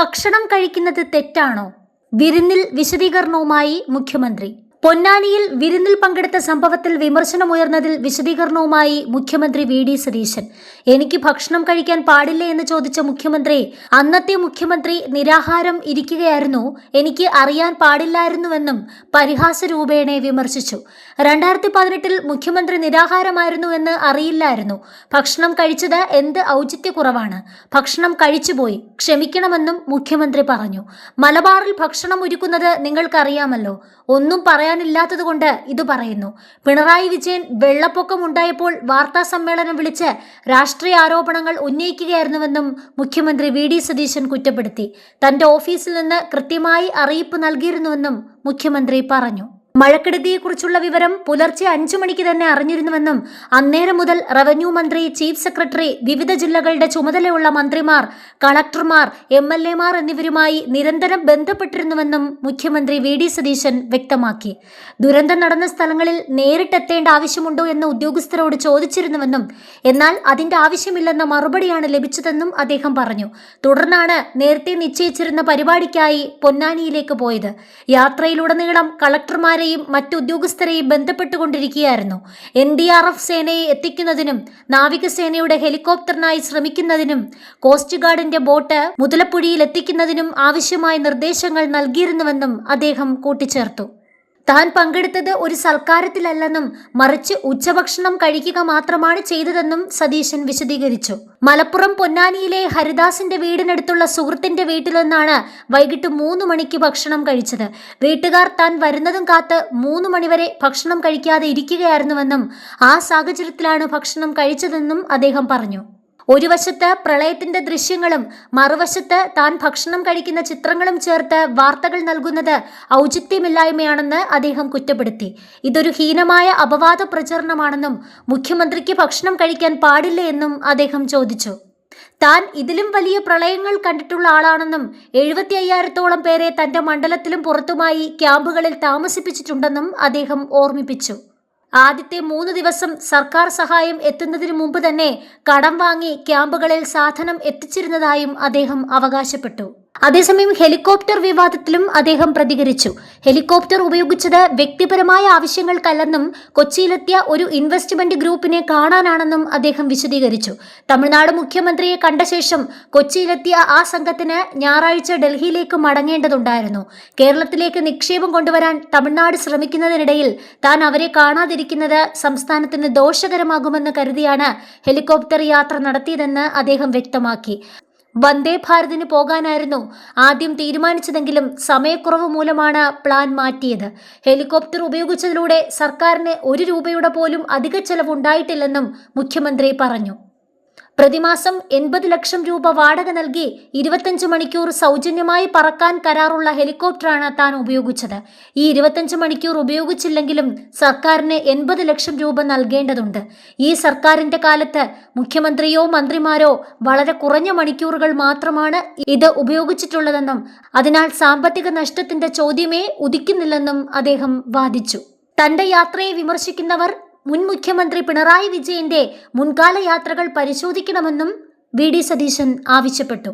ഭക്ഷണം കഴിക്കുന്നത് തെറ്റാണോ? വിരുന്നിൽ വിശദീകരണവുമായി മുഖ്യമന്ത്രി. പൊന്നാനിയിൽ വിരുന്നിൽ പങ്കെടുത്ത സംഭവത്തിൽ വിമർശനമുയർന്നതിൽ വിശദീകരണവുമായി മുഖ്യമന്ത്രി വി ഡി സതീശൻ. എനിക്ക് ഭക്ഷണം കഴിക്കാൻ പാടില്ലേ എന്ന് ചോദിച്ച മുഖ്യമന്ത്രി, അന്നത്തെ മുഖ്യമന്ത്രി നിരാഹാരം ഇരിക്കുകയായിരുന്നു, എനിക്ക് അറിയാൻ പാടില്ലായിരുന്നുവെന്നും പരിഹാസ രൂപേണെ വിമർശിച്ചു. 2018 മുഖ്യമന്ത്രി നിരാഹാരമായിരുന്നുവെന്ന് അറിയില്ലായിരുന്നു. ഭക്ഷണം കഴിച്ചത് എന്ത് ഔചിത്യക്കുറവാണ്. ഭക്ഷണം കഴിച്ചുപോയി, ക്ഷമിക്കണമെന്നും മുഖ്യമന്ത്രി പറഞ്ഞു. മലബാറിൽ ഭക്ഷണം ഒരുക്കുന്നത് നിങ്ങൾക്കറിയാമല്ലോ. ഒന്നും പറയാനില്ലാത്തതുകൊണ്ട് ഇത് പറയുന്നു. പിണറായി വിജയൻ വെള്ളപ്പൊക്കം ഉണ്ടായപ്പോൾ വാർത്താ സമ്മേളനം വിളിച്ച് രാഷ്ട്രീയ ആരോപണങ്ങൾ ഉന്നയിക്കുകയായിരുന്നുവെന്നും മുഖ്യമന്ത്രി വി ഡി സതീശൻ കുറ്റപ്പെടുത്തി. തന്റെ ഓഫീസിൽ നിന്ന് കൃത്യമായി അറിയിപ്പ് നൽകിയിരുന്നുവെന്നും മുഖ്യമന്ത്രി പറഞ്ഞു. മഴക്കെടുതിയെക്കുറിച്ചുള്ള വിവരം പുലർച്ചെ 5 മണിക്ക് തന്നെ അറിഞ്ഞിരുന്നുവെന്നും അന്നേരം മുതൽ റവന്യൂ മന്ത്രി, ചീഫ് സെക്രട്ടറി, വിവിധ ജില്ലകളുടെ ചുമതലയുള്ള മന്ത്രിമാർ, കളക്ടർമാർ, MLA മാർ എന്നിവരുമായി നിരന്തരം ബന്ധപ്പെട്ടിരുന്നുവെന്നും മുഖ്യമന്ത്രി വി ഡി സതീശൻ വ്യക്തമാക്കി. ദുരന്തം നടന്ന സ്ഥലങ്ങളിൽ നേരിട്ടെത്തേണ്ട ആവശ്യമുണ്ടോ എന്ന് ഉദ്യോഗസ്ഥരോട് ചോദിച്ചിരുന്നുവെന്നും എന്നാൽ അതിന്റെ ആവശ്യമില്ലെന്ന മറുപടിയാണ് ലഭിച്ചതെന്നും അദ്ദേഹം പറഞ്ഞു. തുടർന്നാണ് നേരത്തെ നിശ്ചയിച്ചിരുന്ന പരിപാടിക്കായി പൊന്നാനിയിലേക്ക് പോയത്. യാത്രയിലുടനീളം കളക്ടർമാർ മറ്റു ഉദ്യോഗസ്ഥരെയും ബന്ധപ്പെട്ടുകൊണ്ടിരിക്കുകയായിരുന്നു. NDRF സേനയെ എത്തിക്കുന്നതിനും നാവികസേനയുടെ ഹെലികോപ്റ്ററിനായി ശ്രമിക്കുന്നതിനും കോസ്റ്റ് ഗാർഡിന്റെ ബോട്ട് മുതലപ്പുഴയിൽ എത്തിക്കുന്നതിനും ആവശ്യമായ നിർദ്ദേശങ്ങൾ നൽകിയിരുന്നുവെന്നും അദ്ദേഹം കൂട്ടിച്ചേർത്തു. താൻ പങ്കെടുത്തത് ഒരു സൽക്കാരത്തിലല്ലെന്നും മറിച്ച് ഉച്ചഭക്ഷണം കഴിക്കുക മാത്രമാണ് ചെയ്തതെന്നും സതീശൻ വിശദീകരിച്ചു. മലപ്പുറം പൊന്നാനിയിലെ ഹരിദാസിന്റെ വീടിനടുത്തുള്ള സുഹൃത്തിന്റെ വീട്ടിൽ നിന്നാണ് വൈകിട്ട് 3 മണിക്ക് ഭക്ഷണം കഴിച്ചത്. വീട്ടുകാർ താൻ വരുന്നതും കാത്ത് 3 മണിവരെ ഭക്ഷണം കഴിക്കാതെ ഇരിക്കുകയായിരുന്നുവെന്നും ആ സാഹചര്യത്തിലാണ് ഭക്ഷണം കഴിച്ചതെന്നും അദ്ദേഹം പറഞ്ഞു. ഒരു വശത്ത് പ്രളയത്തിന്റെ ദൃശ്യങ്ങളും മറുവശത്ത് താൻ ഭക്ഷണം കഴിക്കുന്ന ചിത്രങ്ങളും ചേർത്ത് വാർത്തകൾ നൽകുന്നത് ഔചിത്യമില്ലായ്മയാണെന്ന് അദ്ദേഹം കുറ്റപ്പെടുത്തി. ഇതൊരു ഹീനമായ അപവാദ പ്രചരണമാണെന്നും മുഖ്യമന്ത്രിക്ക് ഭക്ഷണം കഴിക്കാൻ പാടില്ല എന്നും അദ്ദേഹം ചോദിച്ചു. താൻ ഇതിലും വലിയ പ്രളയങ്ങൾ കണ്ടിട്ടുള്ള ആളാണെന്നും 75,000-ഓളം പേരെ തന്റെ മണ്ഡലത്തിലും പുറത്തുമായി ക്യാമ്പുകളിൽ താമസിപ്പിച്ചിട്ടുണ്ടെന്നും അദ്ദേഹം ഓർമ്മിപ്പിച്ചു. ആദ്യത്തെ 3 ദിവസം സർക്കാർ സഹായം എത്തുന്നതിന് മുമ്പ് തന്നെ കടം വാങ്ങി ക്യാമ്പുകളിൽ സാധനം എത്തിച്ചിരുന്നതായും അദ്ദേഹം അവകാശപ്പെട്ടു. അതേസമയം ഹെലികോപ്റ്റർ വിവാദത്തിലും അദ്ദേഹം പ്രതികരിച്ചു. ഹെലികോപ്റ്റർ ഉപയോഗിച്ചത് വ്യക്തിപരമായ ആവശ്യങ്ങൾക്കല്ലെന്നും കൊച്ചിയിലെത്തിയ ഒരു ഇൻവെസ്റ്റ്മെന്റ് ഗ്രൂപ്പിനെ കാണാനാണെന്നും അദ്ദേഹം വിശദീകരിച്ചു. തമിഴ്നാട് മുഖ്യമന്ത്രിയെ കണ്ട ശേഷം കൊച്ചിയിലെത്തിയ ആ സംഘത്തിന് ഞായറാഴ്ച ഡൽഹിയിലേക്ക് മടങ്ങേണ്ടതുണ്ടായിരുന്നു. കേരളത്തിലേക്ക് നിക്ഷേപം കൊണ്ടുവരാൻ തമിഴ്നാട് ശ്രമിക്കുന്നതിനിടയിൽ താൻ അവരെ കാണാതിരിക്കുന്നത് സംസ്ഥാനത്തിന് ദോഷകരമാകുമെന്ന് കരുതിയാണ് ഹെലികോപ്റ്റർ യാത്ര നടത്തിയതെന്ന് അദ്ദേഹം വ്യക്തമാക്കി. വന്ദേ ഭാരതിന് പോകാനായിരുന്നു ആദ്യം തീരുമാനിച്ചതെങ്കിലും സമയക്കുറവ് മൂലമാണ് പ്ലാൻ മാറ്റിയത്. ഹെലികോപ്റ്റർ ഉപയോഗിച്ചതിലൂടെ സർക്കാരിന് 1 രൂപയുടെ പോലും അധിക ചെലവുണ്ടായിട്ടില്ലെന്നും മുഖ്യമന്ത്രി പറഞ്ഞു. പ്രതിമാസം 80 ലക്ഷം രൂപ വാടക നൽകി 25 മണിക്കൂർ സൗജന്യമായി പറക്കാൻ കരാറുള്ള ഹെലികോപ്റ്ററാണ് താൻ ഉപയോഗിച്ചത്. ഈ 25 മണിക്കൂർ ഉപയോഗിച്ചില്ലെങ്കിലും സർക്കാരിന് 80 ലക്ഷം രൂപ നൽകേണ്ടതുണ്ട്. ഈ സർക്കാരിന്റെ കാലത്ത് മുഖ്യമന്ത്രിയോ മന്ത്രിമാരോ വളരെ കുറഞ്ഞ മണിക്കൂറുകൾ മാത്രമാണ് ഇത് ഉപയോഗിച്ചിട്ടുള്ളതെന്നും അതിനാൽ സാമ്പത്തിക നഷ്ടത്തിന്റെ ചോദ്യമേ ഉദിക്കുന്നില്ലെന്നും അദ്ദേഹം വാദിച്ചു. തന്റെ യാത്രയെ വിമർശിക്കുന്നവർ മുൻ മുഖ്യമന്ത്രി പിണറായി വിജയന്റെ മുൻകാല യാത്രകൾ പരിശോധിക്കണമെന്നും വി ഡി സതീശൻ ആവശ്യപ്പെട്ടു.